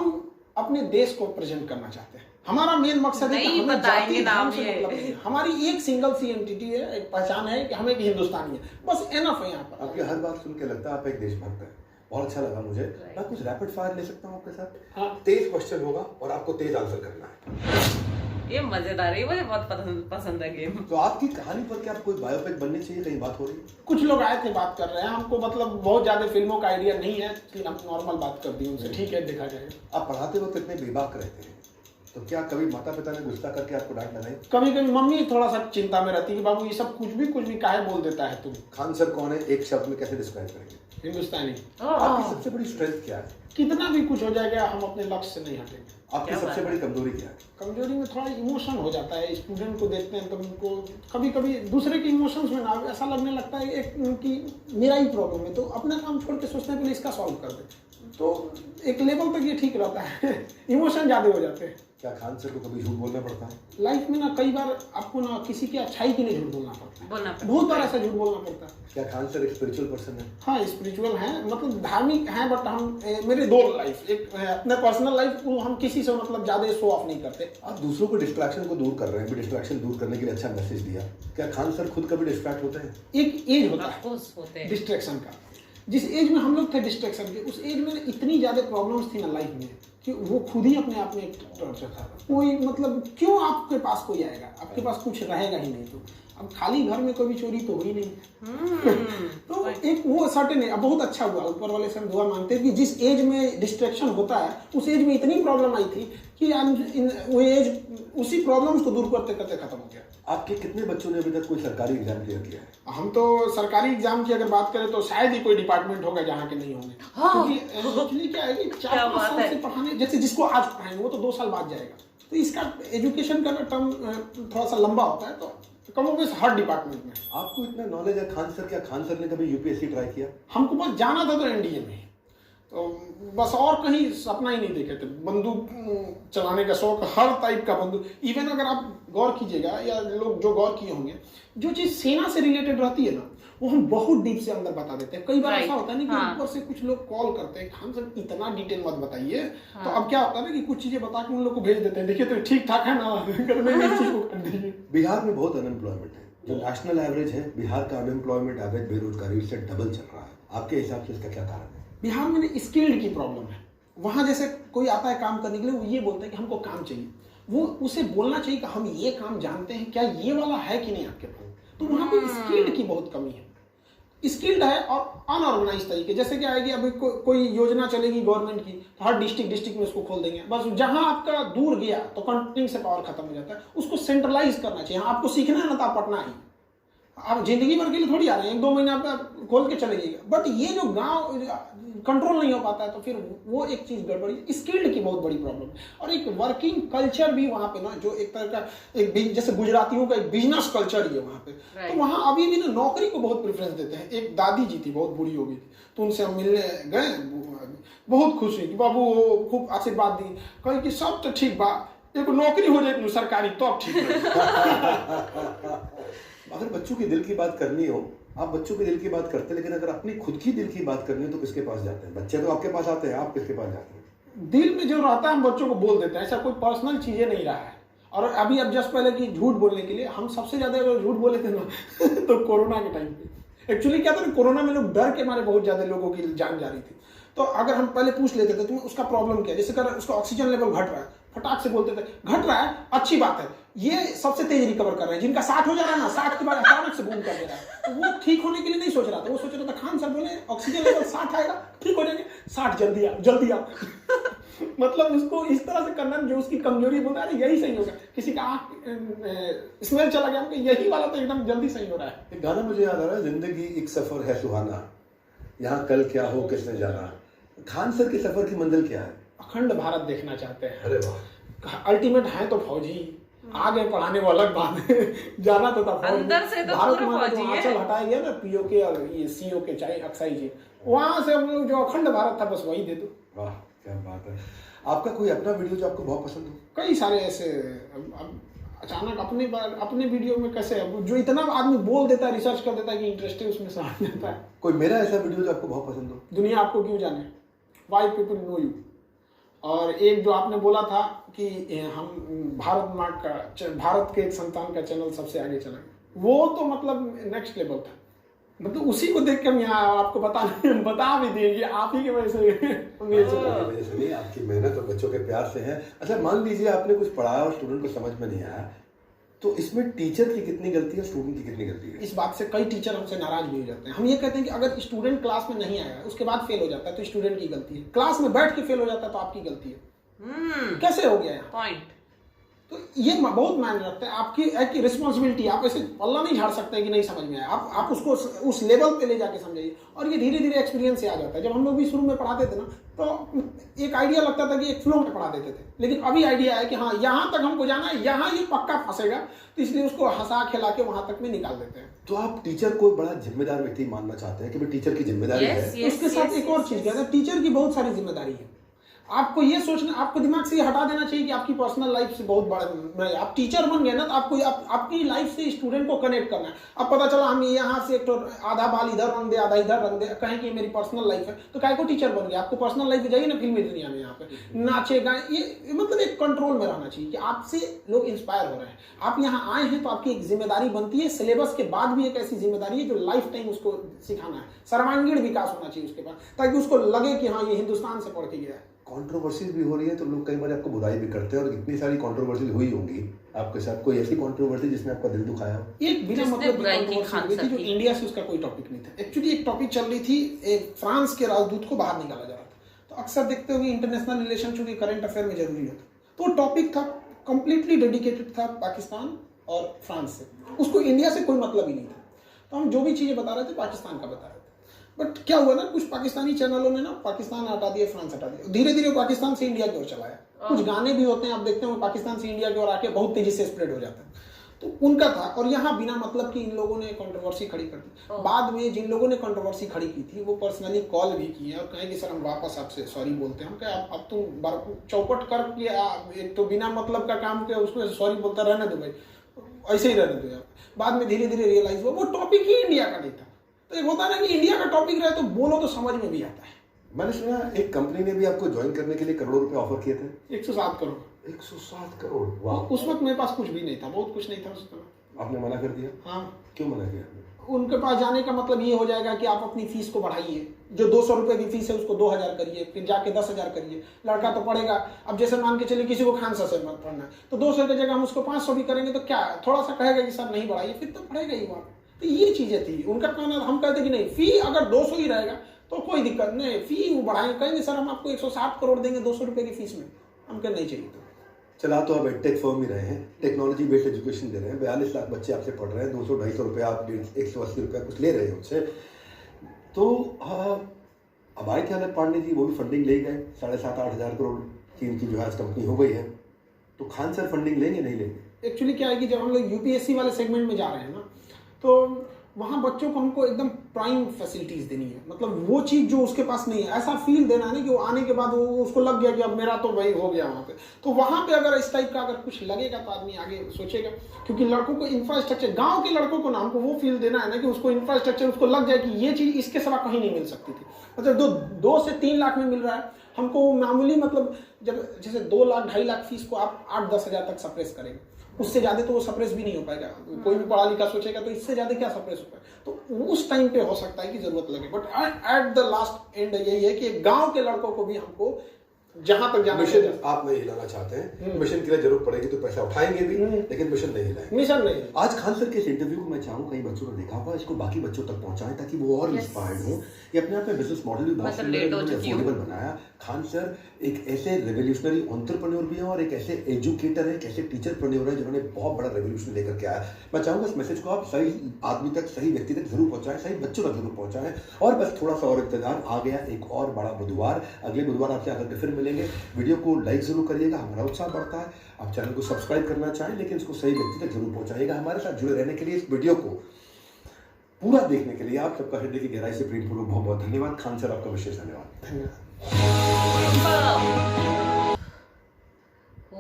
अपने देश को प्रेजेंट करना चाहते हैं। हमारा मेन मकसद है कि हमें जाति धर्म से मतलब नहीं है। हमारी एक सिंगल सी एंटिटी है, एक पहचान है कि हम एक हिंदुस्तानी है, बस एनफ है यहाँ पर। आपकी हर बात सुन के लगता है आप एक देशभक्त हैं। बहुत अच्छा लगा मुझे। मैं कुछ रैपिड फायर ले सकता हूँ आपके साथ? हाँ। तेज क्वेश्चन होगा और आपको तेज आंसर करना है। ये मजेदार है, मुझे बहुत पसंद है गेम। तो आपकी कहानी पर क्या कोई बायोपिक बननी चाहिए, कहीं बात हो रही है? कुछ लोग आए थे, बात कर रहे हैं। हमको मतलब बहुत ज्यादा फिल्मों का आइडिया नहीं है, इसलिए हम नॉर्मल बात कर दी उनसे। ठीक है, देखा जाएगा। आप पढ़ाते वक्त इतने बेबाक रहते हैं, तो क्या कभी माता पिता ने गुस्सा करके आपको डांट लगाई? कभी कभी मम्मी थोड़ा सा चिंता में रहती है कि बाबू ये सब कुछ भी काहे बोल देता है तुम। खान सर कौन है, एक शब्द में कैसे डिस्क्राइब करेंगे? हिंदुस्तानी। आपकी सबसे बड़ी स्ट्रेंथ क्या है? कितना भी कुछ हो जाएगा, हम अपने लक्ष्य से नहीं हटेंगे। आपकी सबसे बड़ी कमजोरी क्या है? कमजोरी में थोड़ा इमोशन हो जाता है। स्टूडेंट को देखते हैं तो उनको कभी कभी दूसरे के इमोशंस में ना ऐसा लगने लगता है एक कि मेरा ही प्रॉब्लम है, तो अपना काम छोड़ के सोचते हैं पहले इसका सॉल्व कर दे। तो एक लेवल तक ये ठीक रहता है। इमोशन ज्यादा हो जाते हैं। क्या खान सर को कभी झूठ बोलना पड़ता है? लाइफ में ना कई बार आपको ना किसी की अच्छाई के लिए झूठ बोलना पड़ता है। बहुत बार ऐसा झूठ बोलना पड़ता है। क्या खान सर एक स्पिरिचुअल पर्सन है? हाँ, स्पिरिचुअल है, मतलब धार्मिक है, बट हम मेरे दो लाइफ, एक अपने पर्सनल लाइफ को हम किसी से मतलब ज्यादा शो ऑफ नहीं करते। आप दूसरों को डिस्ट्रैक्शन को दूर कर रहे हैं, डिस्ट्रैक्शन दूर करने के लिए अच्छा मैसेज दिया। क्या खान सर खुद कभी डिस्ट्रैक्ट होते हैं? एक एज होता है डिस्ट्रैक्शन का। जिस एज में हम लोग थे डिस्ट्रैक्शन के, उस एज में इतनी ज्यादा प्रॉब्लम्स थी ना लाइफ में कि वो खुद ही अपने आप में एक टॉर्चर था। कोई मतलब क्यों आपके पास कोई आएगा, आपके पास कुछ रहेगा ही नहीं। तो अब खाली घर में कभी चोरी तो हुई नहीं। तो एक वो सर्टेन है। अब बहुत अच्छा हुआ, ऊपर वाले से हम दुआ मांगते हैं कि जिस एज में डिस्ट्रैक्शन होता है उस एज में इतनी प्रॉब्लम आई थी कि वो एज उसी प्रॉब्लम्स को दूर करते करते खत्म हो गया। आपके कितने बच्चों ने अभी तक कोई सरकारी एग्जाम क्लियर किया है? हम तो सरकारी एग्जाम की अगर बात करें तो शायद ही कोई डिपार्टमेंट होगा जहाँ के नहीं होंगे। क्योंकि एक्चुअली क्या है कि 4-5 साल से पढ़ाने, जैसे जिसको आज पढ़ाएंगे वो तो 2 साल बाद जाएगा। तो इसका एजुकेशन का टर्म थोड़ा सा लंबा होता है। तो कम हो गया हर डिपार्टमेंट में। आपको इतना नॉलेज है खान सर, क्या खान सर ने कभी यूपीएससी ट्राई किया? हमको बस जाना था तो एनडीए में, तो बस और कहीं सपना ही नहीं देखे थे। बंदूक चलाने का शौक, हर टाइप का बंदूक। इवन अगर आप गौर कीजिएगा या लोग जो गौर किए होंगे, जो चीज सेना से रिलेटेड रहती है ना, वो हम बहुत डीप से अंदर बता देते हैं। कई बार ऐसा होता है ना कि ऊपर से कुछ लोग कॉल करते हैं, खान सर इतना डिटेल मत बताइए। तो अब क्या होता है ना कि कुछ चीजें बता के उन लोग को भेज देते हैं, देखिए तो ठीक ठाक है ना, करने में चीज को कर दीजिए। बिहार में बहुत अनएम्प्लॉयमेंट है। जो नेशनल एवरेज है, बिहार का अनएम्प्लॉयमेंट एवरेज बेरोजगारी से डबल चल रहा है। आपके हिसाब से इसका क्या कारण है? बिहार में स्किल्ड की प्रॉब्लम है। वहाँ जैसे कोई आता है काम करने के लिए, वो ये बोलता है कि हमको काम चाहिए। वो उसे बोलना चाहिए कि हम ये काम जानते हैं, क्या ये वाला है कि नहीं आपके पास। तो वहाँ पे स्किल्ड की बहुत कमी है। स्किल्ड है और अनऑर्गेनाइज तरीके। जैसे क्या है कि अभी कोई योजना चलेगी गवर्नमेंट की, तो हर डिस्ट्रिक्ट में उसको खोल देंगे। बस जहां आपका दूर गया तो कंट्रोलिंग से पावर खत्म हो जाता है। उसको सेंट्रलाइज करना चाहिए। आपको सीखना है ना तो आप पटना ही, आप जिंदगी भर के लिए थोड़ी आ रहे हैं, 1-2 महीने आप खोल के चले जाइएगा। बट ये जो गांव कंट्रोल नहीं हो पाता है, तो फिर वो एक चीज गड़बड़ी। स्किल्ड की बहुत बड़ी प्रॉब्लम है। और एक वर्किंग कल्चर भी वहाँ पे ना, जो एक तरह का एक जैसे गुजरातियों का एक बिजनेस कल्चर ही है वहाँ पे। तो वहाँ अभी भी ना नौकरी को बहुत प्रेफरेंस देते हैं। एक दादी जी थी, बहुत बुरी हो गई थी, तो उनसे हम मिलने गए, बहुत खुश हुई कि बाबू खूब आशीर्वाद दी, कही कि सब तो ठीक बा, एक नौकरी हो जाए सरकारी तो अब ठीक है। अगर बच्चों के दिल की बात करनी हो, आप बच्चों के दिल की बात करते हैं, लेकिन अगर अपनी खुद की दिल की बात करनी हो तो किसके पास जाते हैं? बच्चे तो आपके पास आते हैं, आप किसके पास जाते हैं? दिल में जो रहता है हम बच्चों को बोल देते हैं। ऐसा कोई पर्सनल चीजें नहीं रहा है। और अभी अब जस्ट पहले कि झूठ बोलने के लिए हम सबसे ज्यादा अगर झूठ बोले थे ना तो कोरोना के टाइम पे। एक्चुअली क्या था ना, कोरोना में लोग डर के मारे बहुत ज्यादा लोगों की जान जा रही थी। तो अगर हम पहले पूछ लेते थे तुम्हें उसका प्रॉब्लम क्या है, जैसे अगर उसका ऑक्सीजन लेवल घट रहा है, फटाक से बोलते थे घट रहा है, अच्छी बात है, ये सबसे तेज रिकवर कर रहे हैं। जिनका 60 हो जा रहा है ना, 60 के बाद अचानक से बूम कर दे रहा है, तो वो ठीक होने के लिए नहीं सोच रहा था। वो सोच रहा था खान सर बोले ऑक्सीजन लेवल 60 आएगा, ठीक हो जाएंगे, 60 जल्दी आ जल्दी आ। मतलब उसको इस तरह से करना जो उसकी कमजोरी बोलता है यही सही होगा। किसी का आँख स्मेल चला गया, यही वाला तो एकदम जल्दी सही हो रहा है। एक गाना मुझे याद आ रहा है, जिंदगी एक सफर है सुहाना, यहाँ कल क्या हो किसने जाना। खान सर के सफर की मंजिल क्या है? अखंड भारत देखना चाहते हैं। अरे वाह, अल्टीमेट है तो फौजी, आगे पढ़ाने वो अलग बात है। जाना तो था अंदर से तो भारत पूरा में फौजी है। आंचल हटाया गया ना पीओके और ये सीओके चाहे अक्साई जी, वहां से हम लोग जो अखंड भारत था बस वही दे दो। वाह क्या बात है। आपका कोई अपना वीडियो जो आपको बहुत पसंद हो? कई सारे ऐसे। अब अचानक अपने वीडियो में कैसे, जो इतना आदमी बोल देता है, रिसर्च कर देता है कि इंटरेस्टिंग उसमें से आ जाता है। कोई मेरा ऐसा वीडियो जो आपको बहुत पसंद हो? दुनिया आपको क्यों जाने, वाई पीपल नो यू। और एक जो आपने बोला था कि हम भारत के एक संतान का चैनल सबसे आगे चलाएंगे, वो तो मतलब नेक्स्ट लेवल था। मतलब उसी को देख के हम यहाँ आपको बता भी देंगे, आप ही की वजह से वजह से नहीं, आपकी मेहनत और बच्चों के प्यार से है। अच्छा मान लीजिए आपने कुछ पढ़ाया और स्टूडेंट को समझ में नहीं आया, तो इसमें टीचर की कितनी गलती है, स्टूडेंट की कितनी गलती है? इस बात से कई टीचर हमसे नाराज भी हो जाते हैं। हम ये कहते हैं कि अगर स्टूडेंट क्लास में नहीं आया उसके बाद फेल हो जाता है तो स्टूडेंट की गलती है, क्लास में बैठ के फेल हो जाता है तो आपकी गलती है। कैसे हो गया पॉइंट? तो ये बहुत मायने रखता है, आपकी एक रिस्पॉन्सिबिलिटी। आप ऐसे पल्ला नहीं झाड़ सकते कि नहीं समझ में आया, आप उसको उस लेवल पे ले जाके समझाइए। और ये धीरे धीरे एक्सपीरियंस से आ जाता है। जब हम लोग भी शुरू में पढ़ाते थे ना तो एक आइडिया लगता था कि एक फ्लो में पढ़ा देते थे, लेकिन अभी आइडिया है कि हाँ यहाँ तक हमको जाना है, यहाँ ये पक्का फंसेगा, तो इसलिए उसको हंसा खिला के वहां तक में निकाल देते हैं। तो आप टीचर को बड़ा जिम्मेदार व्यक्ति मानना चाहते हैं कि भाई टीचर की जिम्मेदारी है। उसके साथ एक और चीज है, टीचर की बहुत सारी जिम्मेदारी है। आपको ये सोचना, आपको दिमाग से ये हटा देना चाहिए कि आपकी पर्सनल लाइफ से बहुत बड़ा, आप टीचर बन गए ना तो आपको आपकी लाइफ से स्टूडेंट को कनेक्ट करना है। अब पता चला हम यहाँ से एक तो आधा बाल इधर रंग दे आधा इधर रंग दे, कहें कि मेरी पर्सनल लाइफ है, तो काय को टीचर बन गया? आपको पर्सनल लाइफ जाइए ना फिल्मी दुनिया में, यहाँ पे नाचे गाए, ये मतलब एक कंट्रोल में रहना चाहिए कि आपसे लोग इंस्पायर हो रहे हैं। आप यहाँ आए हैं तो आपकी एक जिम्मेदारी बनती है, सिलेबस के बाद भी एक ऐसी जिम्मेदारी है जो लाइफ टाइम उसको सिखाना है। सर्वांगीण विकास होना चाहिए उसके पास, ताकि उसको लगे कि हाँ ये हिंदुस्तान से पढ़ के गया है। कंट्रोवर्सीज भी हो रही है तो लोग कई बार आपको बुराई भी करते हैं, और इतनी सारी कंट्रोवर्सीज हुई होंगी आपके साथ, कोई ऐसी कंट्रोवर्सी जिसने आपका दिल दुखाया हो? एक बिना मतलब की थी जो इंडिया से उसका कोई टॉपिक नहीं था। एक्चुअली एक टॉपिक चल रही थी, एक फ्रांस के राजदूत को बाहर निकाला जा रहा था। तो अक्सर देखते हो इंटरनेशनल रिलेशन चूंकि करंट अफेयर में जरूरी होता, तो टॉपिक था कंप्लीटली डेडिकेटेड था पाकिस्तान और फ्रांस से, उसको इंडिया से कोई मतलब ही नहीं था। तो हम जो भी चीजें बता रहे थे पाकिस्तान का बता रहे थे। बट क्या हुआ ना, कुछ पाकिस्तानी चैनलों ने ना पाकिस्तान हटा दिया, फ्रांस हटा दिया, धीरे धीरे पाकिस्तान से इंडिया की ओर चला है। कुछ गाने भी होते हैं, आप देखते हो पाकिस्तान से इंडिया की ओर आके बहुत तेजी से स्प्रेड हो जाता है। तो उनका था, और यहाँ बिना मतलब कि इन लोगों ने कंट्रोवर्सी खड़ी कर दी। बाद में जिन लोगों ने कंट्रोवर्सी खड़ी की थी वो पर्सनली कॉल भी किए और कहें कि सर हम वापस आपसे सॉरी बोलते हैं। हम कहे अब तुम चौपट कर एक तो बिना मतलब का काम किया, उसमें सॉरी बोलता रहने दो भाई, ऐसे ही रहने दो। बाद में धीरे धीरे रियलाइज हुआ वो टॉपिक ही इंडिया का नहीं था। तो एक होता है ना कि इंडिया का टॉपिक रहे तो बोलो तो समझ में भी आता है। मैंने सुना एक कंपनी ने भी आपको ज्वाइन करने के लिए करोड़ों रुपए ऑफर किए थे। 107 करोड़। 107 करोड़, वाह। उस वक्त मेरे पास कुछ भी नहीं था, बहुत कुछ नहीं था उस समय। आपने मना कर दिया? हाँ। क्यों मना किया? उनके पास जाने का मतलब ये हो जाएगा कि आप अपनी फीस को बढ़ाइए, जो 200 रुपए की फीस है उसको 2000 करिए, फिर जाके 10,000 करिए। लड़का तो पढ़ेगा, अब जैसे मान के चलिए किसी को खानसा से मत पढ़ना है तो 200 की जगह हम उसको 500 भी करेंगे तो क्या थोड़ा सा कहेगा कि सर नहीं बढ़ाइए, फिर तो पढ़ेगा ही वहाँ। तो ये चीजें थी उनका कहना। हम कहते कि नहीं, फी अगर 200 ही रहेगा तो कोई दिक्कत नहीं, फी वो बढ़ाएंगे, कहेंगे सर हम आपको 107 करोड़ देंगे 200 रुपए की फीस में, हम कह नहीं चाहिए। तो चला तो आप एडटेक फर्म ही रहे हैं, टेक्नोलॉजी बेस्ड एजुकेशन दे रहे हैं, 42 लाख बच्चे आपसे पढ़ रहे हैं, 200-250 रुपये आप 180 रुपये कुछ ले रहे हो उससे। तो अब आए थे अनंत पांडे जी, वो भी फंडिंग ले गए, 7,500-8 हज़ार करोड़ की इनकी जो है कंपनी हो गई है। तो खान सर फंडिंग लेंगे नहीं लेंगे? एक्चुअली क्या है कि जब हम लोग यूपीएससी वाले सेगमेंट में जा रहे हैं ना, तो वहाँ बच्चों को हमको एकदम प्राइम फैसिलिटीज देनी है, मतलब वो चीज़ जो उसके पास नहीं है, ऐसा फील देना है ना कि वो आने के बाद वो उसको लग गया कि अब मेरा तो वही हो गया वहाँ पे। तो वहाँ पे अगर इस टाइप का अगर कुछ लगेगा तो आदमी आगे सोचेगा, क्योंकि लड़कों को इंफ्रास्ट्रक्चर, गाँव के लड़कों को ना हमको वो फील देना है ना कि उसको इंफ्रास्ट्रक्चर उसको लग जाए कि ये चीज़ इसके सिवा कहीं नहीं मिल सकती थी। मतलब 2 से 3 लाख में मिल रहा है हमको मामूली, मतलब जब जैसे 2 लाख 2.5 लाख फीस को आप 8-10 हज़ार तक सप्रेस करेंगे, उससे ज़्यादा तो वो सप्रेस भी नहीं हो पाएगा। कोई भी पढ़ा लिखा सोचेगा तो इससे ज़्यादा क्या सप्रेस हो पाएगा। तो उस टाइम पे हो सकता है कि जरूरत लगे, but at the last and यही है कि गांव के लड़कों को भी हमको जहां तक जाना मिशन आप नहीं हिलाना चाहते हैं। मिशन के लिए जरूरत पड़ेगी तो पैसा उठाएंगे भी, लेकिन मिशन नहीं हिलाएंगे। मिशन नहीं। आज खान सर के इस इंटरव्यू को मैं चाहूँ कई बच्चों ने देखा होगा, इसको बाकी बच्चों तक पहुंचाएं ताकि वो और इंस्पायर्ड हो। ये अपने आप में बिजनेस मॉडल भी बहुत अफोर्डेबल बनाया। खान सर एक ऐसे रेवोल्यूशनरी एंटरप्रेन्योर भी हैं और एक ऐसे एजुकेटर है, एक ऐसे टीचरप्रेन्योर है जिन्होंने बहुत बड़ा रेवोल्यूशन लेकर के आया। मैं चाहूँगा इस मैसेज को आप सही आदमी तक, सही व्यक्ति तक जरूर पहुंचाएं, सही बच्चों तक जरूर पहुंचाएं। और बस थोड़ा सा और इंतजार, आ गया एक और बड़ा बुधवार। अगले बुधवार आपसे आकर के फिर मिलेंगे। वीडियो को लाइक जरूर करिएगा, हमारा उत्साह बढ़ता है। आप चैनल को सब्सक्राइब करना चाहें लेकिन इसको सही व्यक्ति तक जरूर पहुंचाइएगा। हमारे साथ जुड़े रहने के लिए, इस वीडियो को पूरा देखने के लिए आप सबका हृदय की गहराई से प्रेमपूर्वक बहुत बहुत धन्यवाद। खान सर आपका विशेष धन्यवाद।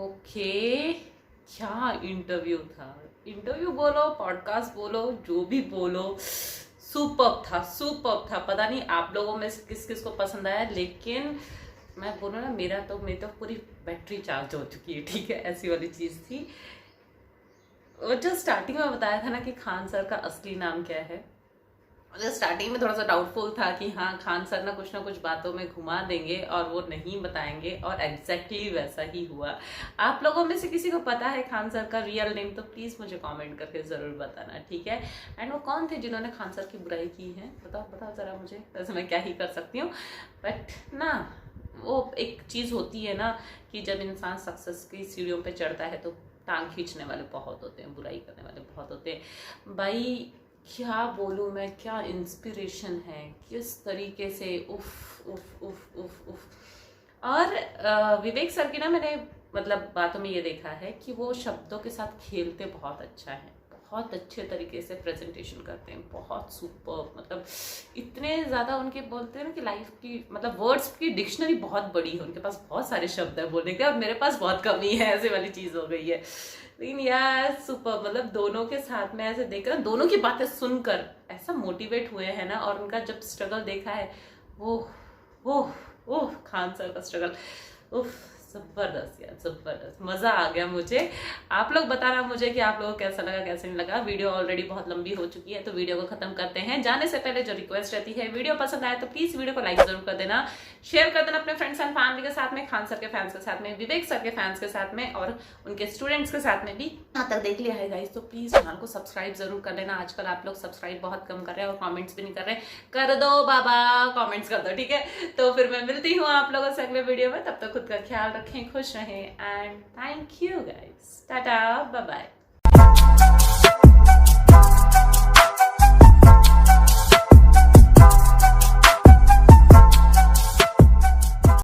ओके, क्या इंटरव्यू था, इंटरव्यू बोलो, पॉडकास्ट बोलो, जो भी बोलो, सुपर्ब था। पता नहीं आप लोगों में किस किस को पसंद आया, लेकिन मैं बोलूँ ना, मेरी तो पूरी बैटरी चार्ज हो चुकी है, ठीक है, ऐसी वाली चीज़ थी। और जो स्टार्टिंग में बताया था ना कि खान सर का असली नाम क्या है, मतलब स्टार्टिंग में थोड़ा सा डाउटफुल था कि हाँ खान सर ना कुछ बातों में घुमा देंगे और वो नहीं बताएंगे, और एग्जैक्टली वैसा ही हुआ। आप लोगों में से किसी को पता है खान सर का रियल नेम तो प्लीज मुझे कमेंट करके जरूर बताना, ठीक है। एंड वो कौन थे जिन्होंने खान सर की बुराई की है, बताओ जरा मुझे। वैसे मैं क्या ही कर सकती हूँ, बट ना वो एक चीज होती है ना कि जब इंसान सक्सेस की सीढ़ियों पे चढ़ता है तो टांग खींचने वाले बहुत होते हैं, बुराई करने वाले बहुत होते हैं। भाई क्या बोलूँ मैं, क्या इंस्पिरेशन है, किस तरीके से उफ उफ उफ उफ उफ। और विवेक सर की ना मैंने मतलब बातों में ये देखा है कि वो शब्दों के साथ खेलते बहुत अच्छा है, बहुत अच्छे तरीके से प्रेजेंटेशन करते हैं, बहुत सुपर, मतलब इतने ज़्यादा उनके बोलते हैं ना कि लाइफ की मतलब वर्ड्स की डिक्शनरी बहुत बड़ी है, उनके पास बहुत सारे शब्द है बोलने के, और मेरे पास बहुत कमी है, ऐसे वाली चीज़ हो गई है। लेकिन यार सुपर, मतलब दोनों के साथ में ऐसे देख रहा, दोनों की बातें सुनकर ऐसा मोटिवेट हुए हैं ना, और उनका जब स्ट्रगल देखा है, ओह खान सर का स्ट्रगल, उफ जबरदस्त यार, जबरदस्त, मजा आ गया मुझे। आप लोग बताना मुझे कि आप लोगों को कैसा लगा कैसे नहीं लगा। वीडियो ऑलरेडी बहुत लंबी हो चुकी है तो वीडियो को खत्म करते हैं। जाने से पहले जो रिक्वेस्ट रहती है, वीडियो पसंद आए तो प्लीज वीडियो को लाइक जरूर कर देना, शेयर कर देना अपने फ्रेंड्स एंड फैमिली के साथ में, खान सर के फैंस के साथ में, विवेक सर के फैंस के साथ में, और उनके स्टूडेंट्स के साथ में भी। यहाँ तक देख लिया है गाइस तो प्लीज चैनल को सब्सक्राइब जरूर कर लेना। आजकल आप लोग सब्सक्राइब बहुत कम कर रहे हैं और कॉमेंट्स भी नहीं कर रहे, कर दो बाबा, कॉमेंट्स कर दो, ठीक है। तो फिर मैं मिलती हूँ आप लोगों से अगले वीडियो में, तब तक खुद का ख्याल रखें, खुश रहें, and thank you guys. Tata, bye bye.